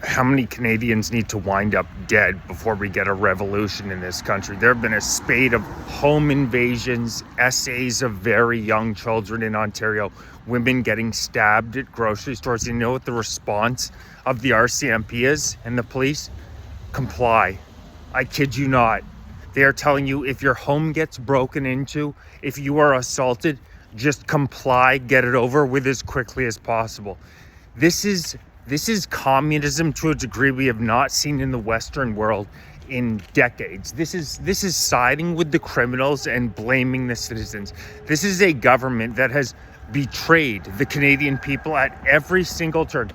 how many Canadians need to wind up dead before we get a revolution in this country? There have been a spate of home invasions, essays of very young children in Ontario, women getting stabbed at grocery stores. You know what the response of the RCMP is and the police? Comply. I kid you not. They are telling you if your home gets broken into, if you are assaulted, just comply, get it over with as quickly as possible. This is communism to a degree we have not seen in the Western world in decades. This is siding with the criminals and blaming the citizens. This is a government that has betrayed the Canadian people at every single turn.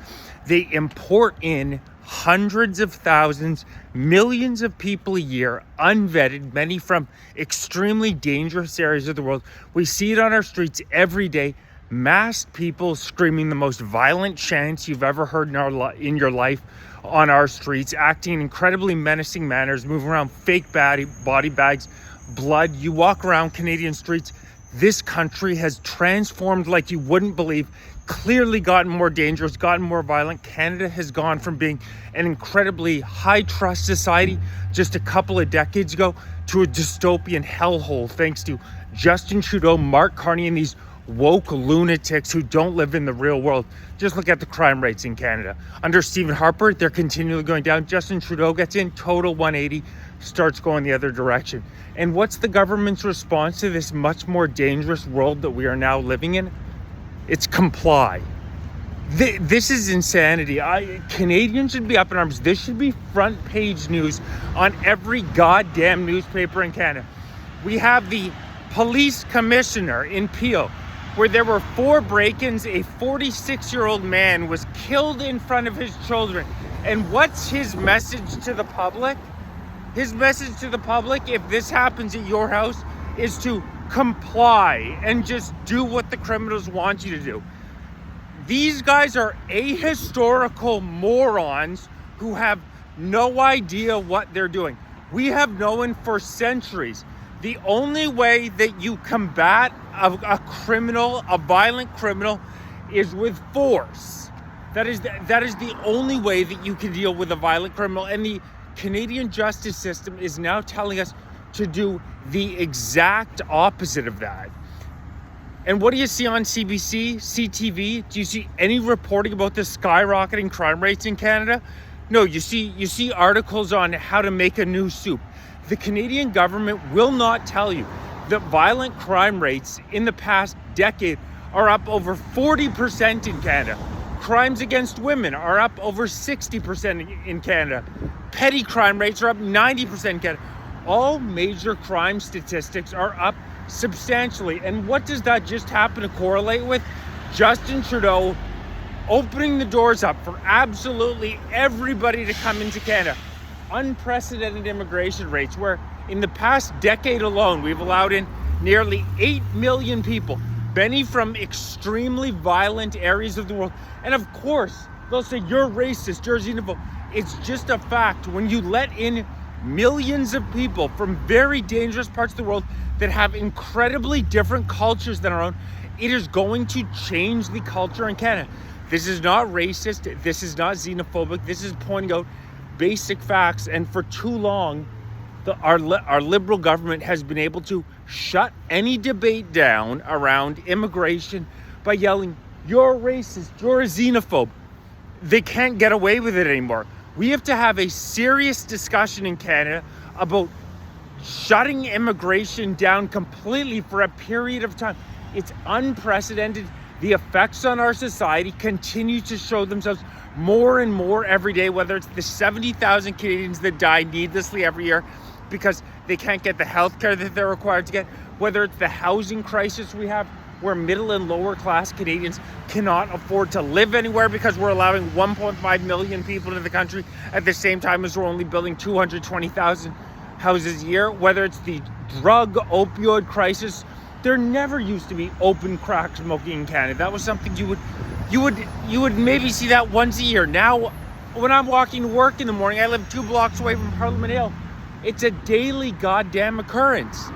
They import in hundreds of thousands, millions of people a year, unvetted, many from extremely dangerous areas of the world. We see it on our streets every day. Masked people screaming the most violent chants you've ever heard in your life on our streets, acting in incredibly menacing manners, moving around fake body bags, blood. You walk around Canadian streets. This country has transformed like you wouldn't believe, clearly gotten more dangerous, gotten more violent. Canada has gone from being an incredibly high trust society just a couple of decades ago to a dystopian hellhole thanks to Justin Trudeau, Mark Carney, and these woke lunatics who don't live in the real world. Just look at the crime rates in Canada. Under Stephen Harper, they're continually going down. Justin Trudeau gets in, total 180, starts going the other direction. And what's the government's response to this much more dangerous world that we are now living in? It's comply. This is insanity. Canadians should be up in arms. This should be front page news on every goddamn newspaper in Canada. We have the police commissioner in Peel, where there were 4 break-ins. A 46-year-old man was killed in front of his children. And what's his message to the public? His message to the public, if this happens at your house, is to comply and just do what the criminals want you to do. These guys are ahistorical morons who have no idea what they're doing. We have known for centuries the only way that you combat a criminal, a violent criminal, is with force. That is the only way that you can deal with a violent criminal. And the Canadian justice system is now telling us to do the exact opposite of that. And what do you see on CBC, CTV? Do you see any reporting about the skyrocketing crime rates in Canada? No, you see articles on how to make a new soup. The Canadian government will not tell you that violent crime rates in the past decade are up over 40% in Canada. Crimes against women are up over 60% in Canada. Petty crime rates are up 90% in Canada. All major crime statistics are up substantially. And what does that just happen to correlate with? Justin Trudeau opening the doors up for absolutely everybody to come into Canada. Unprecedented immigration rates, where in the past decade alone, we've allowed in nearly 8 million people, many from extremely violent areas of the world. And of course, they'll say, you're racist, you're xenophobe. It's just a fact. When you let in millions of people from very dangerous parts of the world that have incredibly different cultures than our own, it is going to change the culture in Canada. This is not racist. This is not xenophobic. This is pointing out basic facts. And for too long, our liberal government has been able to shut any debate down around immigration by yelling, you're a racist, you're a xenophobe. They can't get away with it anymore. We have to have a serious discussion in Canada about shutting immigration down completely for a period of time. It's unprecedented. The effects on our society continue to show themselves more and more every day, whether it's the 70,000 Canadians that die needlessly every year because they can't get the health care that they're required to get, whether it's the housing crisis we have, where middle and lower class Canadians cannot afford to live anywhere because we're allowing 1.5 million people into the country at the same time as we're only building 220,000 houses a year, whether it's the drug opioid crisis. There never used to be open crack smoking in Canada. That was something you would maybe see that once a year. Now, when I'm walking to work in the morning, I live 2 blocks away from Parliament Hill. It's a daily goddamn occurrence.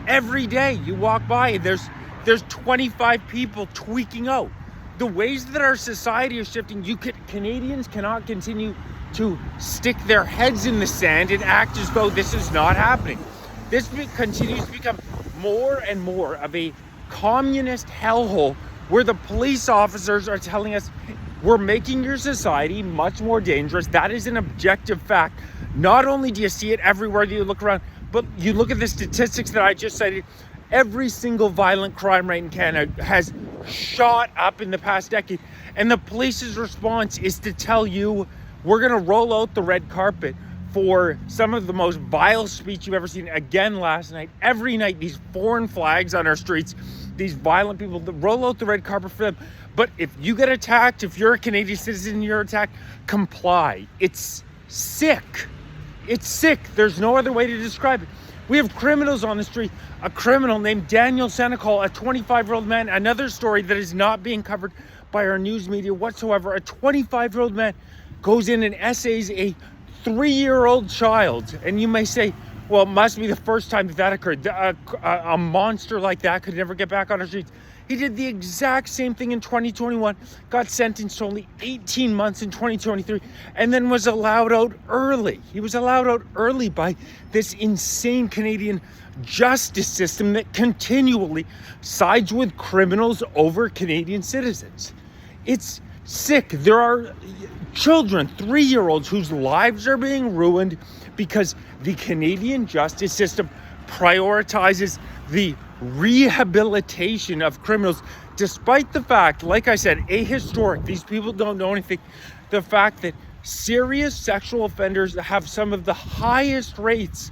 Every day you walk by, there's 25 people tweaking out. The ways that our society is shifting, Canadians cannot continue to stick their heads in the sand and act as though this is not happening. This continues to become more and more of a communist hellhole where the police officers are telling us we're making your society much more dangerous. That is an objective fact. Not only do you see it everywhere that you look around, but you look at the statistics that I just cited. Every single violent crime rate in Canada has shot up in the past decade. And the police's response is to tell you, we're going to roll out the red carpet for some of the most vile speech you've ever seen. Again, last night, every night, these foreign flags on our streets, these violent people, roll out the red carpet for them. But if you get attacked, if you're a Canadian citizen and you're attacked, comply. It's sick. It's sick. There's no other way to describe it. We have criminals on the street. A criminal named Daniel Senecal, a 25-year-old man. Another story that is not being covered by our news media whatsoever. A 25-year-old man goes in and essays a 3-year-old child. And you may say, well, it must be the first time that occurred. A monster like that could never get back on our streets. He did the exact same thing in 2021, got sentenced to only 18 months in 2023, and then was allowed out early. He was allowed out early by this insane Canadian justice system that continually sides with criminals over Canadian citizens. It's sick. There are children, 3-year-olds, whose lives are being ruined because the Canadian justice system prioritizes the rehabilitation of criminals, despite the fact, like I said, ahistoric, these people don't know anything, the fact that serious sexual offenders have some of the highest rates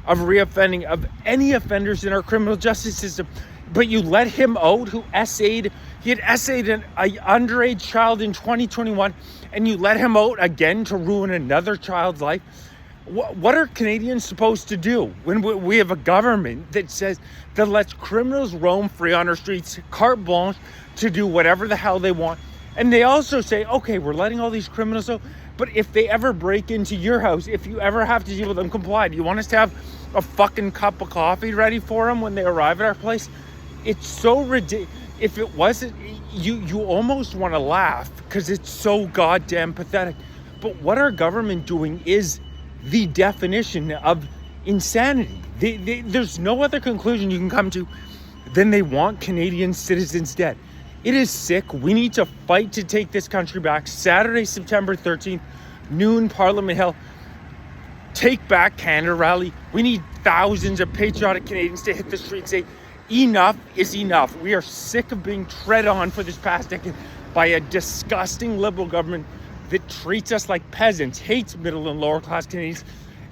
of reoffending of any offenders in our criminal justice system. But you let him out who he had essayed an underage child in 2021, and you let him out again to ruin another child's life. What are Canadians supposed to do when we have a government that says that lets criminals roam free on our streets, carte blanche, to do whatever the hell they want? And they also say, okay, we're letting all these criminals out, but if they ever break into your house, if you ever have to deal with them, comply. Do you want us to have a fucking cup of coffee ready for them when they arrive at our place? It's so ridiculous. If it wasn't, you almost want to laugh because it's so goddamn pathetic. But what our government doing is the definition of insanity. There's no other conclusion you can come to than they want Canadian citizens dead. It is sick. We need to fight to take this country back. Saturday, September 13th, noon, Parliament Hill. Take Back Canada rally. We need thousands of patriotic Canadians to hit the street and say, enough is enough. We are sick of being tread on for this past decade by a disgusting Liberal government that treats us like peasants, hates middle and lower class Canadians,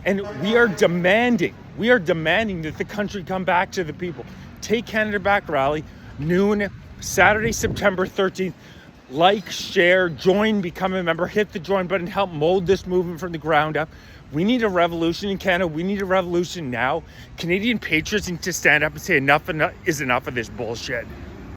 and we are demanding that the country come back to the people. Take Canada Back rally, noon, Saturday, September 13th. Like, share, join, become a member, hit the join button, help mold this movement from the ground up. We need a revolution in Canada. We need a revolution now. Canadian patriots need to stand up and say enough is enough of this bullshit.